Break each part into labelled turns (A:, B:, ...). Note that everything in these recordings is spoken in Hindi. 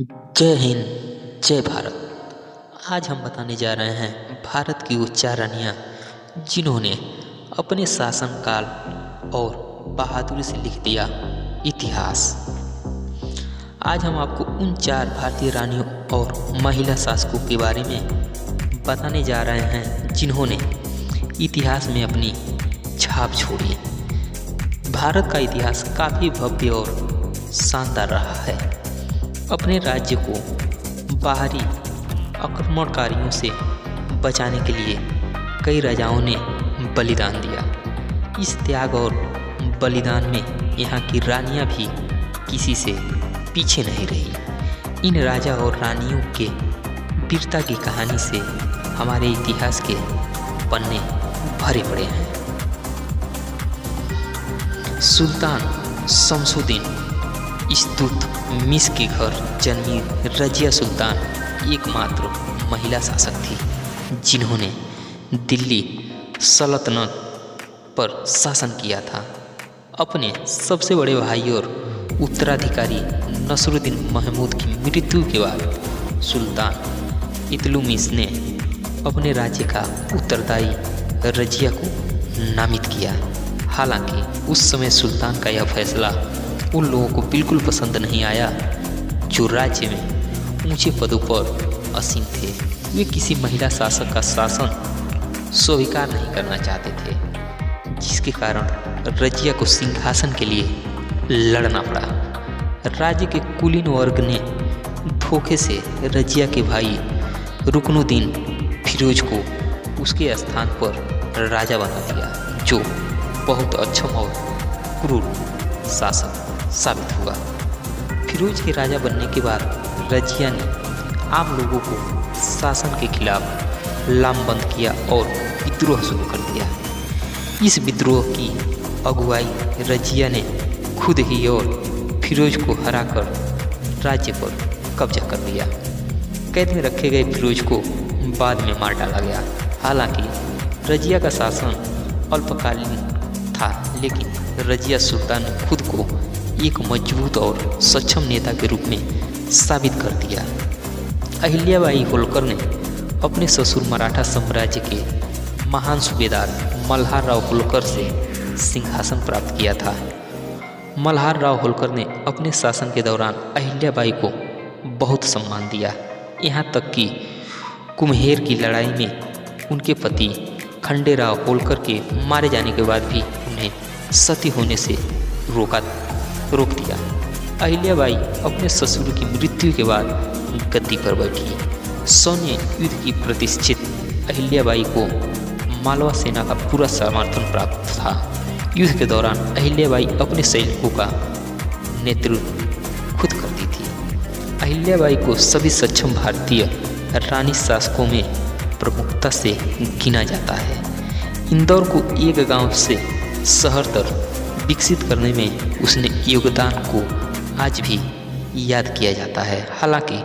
A: जय हिंद, जय भारत। आज हम बताने जा रहे हैं भारत की वो चार रानियाँ जिन्होंने अपने शासनकाल और बहादुरी से लिख दिया इतिहास। आज हम आपको उन चार भारतीय रानियों और महिला शासकों के बारे में बताने जा रहे हैं जिन्होंने इतिहास में अपनी छाप छोड़ी। भारत का इतिहास काफ़ी भव्य और शानदार रहा है। अपने राज्य को बाहरी आक्रमणकारियों से बचाने के लिए कई राजाओं ने बलिदान दिया। इस त्याग और बलिदान में यहाँ की रानियाँ भी किसी से पीछे नहीं रही। इन राजा और रानियों के वीरता की कहानी से हमारे इतिहास के पन्ने भरे पड़े हैं। सुल्तान शमसुद्दीन इल्तुतमिश के घर जन्मी रजिया सुल्तान एकमात्र महिला शासक थी जिन्होंने दिल्ली सल्तनत पर शासन किया था। अपने सबसे बड़े भाई और उत्तराधिकारी नसरुद्दीन महमूद की मृत्यु के बाद सुल्तान इल्तुतमिश ने अपने राज्य का उत्तराधिकारी रजिया को नामित किया। हालांकि उस समय सुल्तान का यह फैसला उन लोगों को बिल्कुल पसंद नहीं आया जो राज्य में ऊंचे पदों पर आसीन थे। वे किसी महिला शासक का शासन स्वीकार नहीं करना चाहते थे, जिसके कारण रजिया को सिंहासन के लिए लड़ना पड़ा। राज्य के कुलीन वर्ग ने धोखे से रजिया के भाई रुकनुद्दीन फिरोज को उसके स्थान पर राजा बना दिया, जो बहुत अक्षम और क्रूर शासक साबित हुआ। फिरोज के राजा बनने के बाद रजिया ने आम लोगों को शासन के खिलाफ लामबंद किया और विद्रोह शुरू कर दिया। इस विद्रोह की अगुवाई रजिया ने खुद ही और फिरोज को हराकर राज्य पर कब्जा कर लिया। कैद में रखे गए फिरोज को बाद में मार डाला गया। हालांकि रजिया का शासन अल्पकालीन था, लेकिन रजिया सुल्तान ने खुद को एक मजबूत और सक्षम नेता के रूप में साबित कर दिया। अहिल्याबाई होलकर ने अपने ससुर मराठा साम्राज्य के महान सूबेदार मल्हार राव होलकर से सिंहासन प्राप्त किया था। मल्हार राव होलकर ने अपने शासन के दौरान अहिल्याबाई को बहुत सम्मान दिया। यहाँ तक कि कुम्हेर की लड़ाई में उनके पति खंडेराव होलकर के मारे जाने के बाद भी उन्हें सती होने से रोक दिया। अहिल्याबाई अपने ससुर की मृत्यु के बाद गद्दी पर बैठी। सैन्य युद्ध की प्रतिष्ठित अहिल्याबाई को मालवा सेना का पूरा समर्थन प्राप्त था। युद्ध के दौरान अहिल्याबाई अपने सैनिकों का नेतृत्व खुद करती थी। अहिल्याबाई को सभी सक्षम भारतीय रानी शासकों में प्रमुखता से गिना जाता है। इंदौर को एक गांव से शहर तक विकसित करने में उसने योगदान को आज भी याद किया जाता है। हालांकि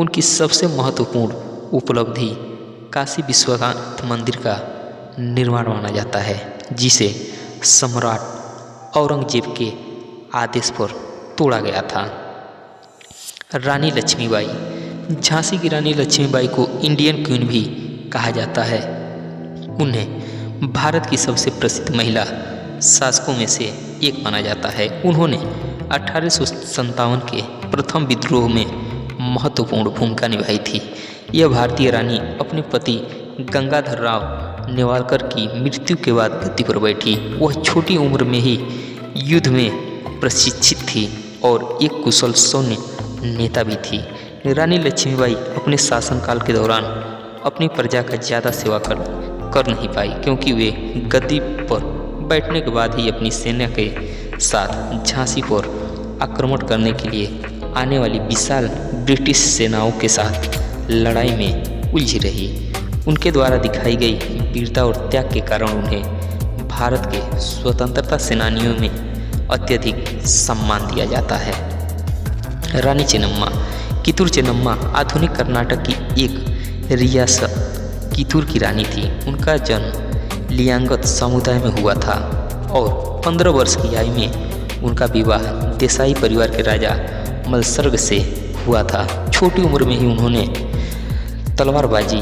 A: उनकी सबसे महत्वपूर्ण उपलब्धि काशी विश्वनाथ मंदिर का निर्माण माना जाता है, जिसे सम्राट औरंगजेब के आदेश पर तोड़ा गया था। रानी लक्ष्मीबाई, झांसी की रानी लक्ष्मीबाई को इंडियन क्वीन भी कहा जाता है। उन्हें भारत की सबसे प्रसिद्ध महिला शासकों में से एक माना जाता है। उन्होंने 1857 के प्रथम विद्रोह में महत्वपूर्ण भूमिका निभाई थी। यह भारतीय रानी अपने पति गंगाधर राव नेवालकर की मृत्यु के बाद गद्दी पर बैठी। वह छोटी उम्र में ही युद्ध में प्रशिक्षित थी और एक कुशल सैन्य नेता भी थी। रानी लक्ष्मीबाई अपने शासनकाल के दौरान अपनी प्रजा का ज़्यादा सेवा कर नहीं पाई, क्योंकि वे गद्दी पर बैठने के बाद ही अपनी सेना के साथ झांसी पर आक्रमण करने के लिए आने वाली विशाल ब्रिटिश सेनाओं के साथ लड़ाई में उलझी रही। उनके द्वारा दिखाई गई वीरता और त्याग के कारण उन्हें भारत के स्वतंत्रता सेनानियों में अत्यधिक सम्मान दिया जाता है। रानी चेन्नम्मा, कितूर चेन्नम्मा आधुनिक कर्नाटक की एक रियासत कितूर की रानी थी। उनका जन्म लियांगत समुदाय में हुआ था और 15 वर्ष की आयु में उनका विवाह देसाई परिवार के राजा मलसर्ग से हुआ था। छोटी उम्र में ही उन्होंने तलवारबाजी,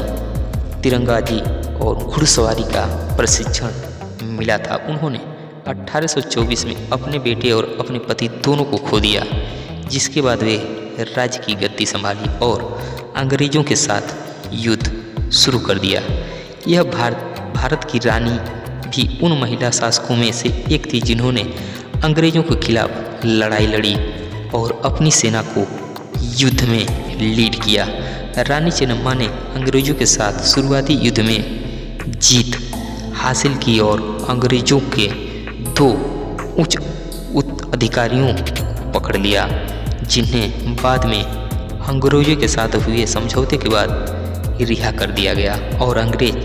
A: तीरंदाजी और घुड़सवारी का प्रशिक्षण मिला था। उन्होंने 1824 में अपने बेटे और अपने पति दोनों को खो दिया, जिसके बाद वे राज्य की गद्दी संभाली और अंग्रेजों के साथ युद्ध शुरू कर दिया। यह भारत की रानी भी उन महिला शासकों में से एक थी जिन्होंने अंग्रेजों के खिलाफ लड़ाई लड़ी और अपनी सेना को युद्ध में लीड किया। रानी चेन्नम्मा ने अंग्रेजों के साथ शुरुआती युद्ध में जीत हासिल की और अंग्रेजों के 2 उच्च अधिकारियों को पकड़ लिया, जिन्हें बाद में अंग्रेजों के साथ हुए समझौते के बाद रिहा कर दिया गया और अंग्रेज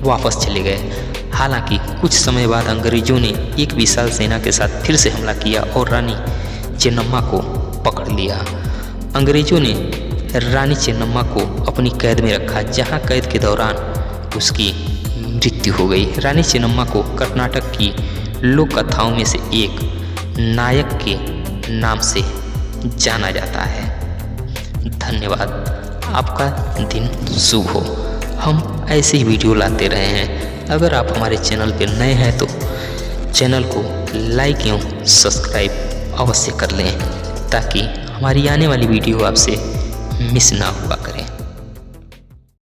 A: वापस चले गए। हालांकि कुछ समय बाद अंग्रेजों ने एक विशाल सेना के साथ फिर से हमला किया और रानी चेन्नम्मा को पकड़ लिया। अंग्रेजों ने रानी चेन्नम्मा को अपनी कैद में रखा, जहां कैद के दौरान उसकी मृत्यु हो गई। रानी चेन्नम्मा को कर्नाटक की लोक कथाओं में से एक नायक के नाम से जाना जाता है। धन्यवाद। आपका दिन शुभ हो। हम ऐसे ही वीडियो लाते रहे हैं। अगर आप हमारे चैनल पर नए हैं तो चैनल को लाइक एवं सब्सक्राइब अवश्य कर लें, ताकि हमारी आने वाली वीडियो आपसे मिस ना हुआ करे।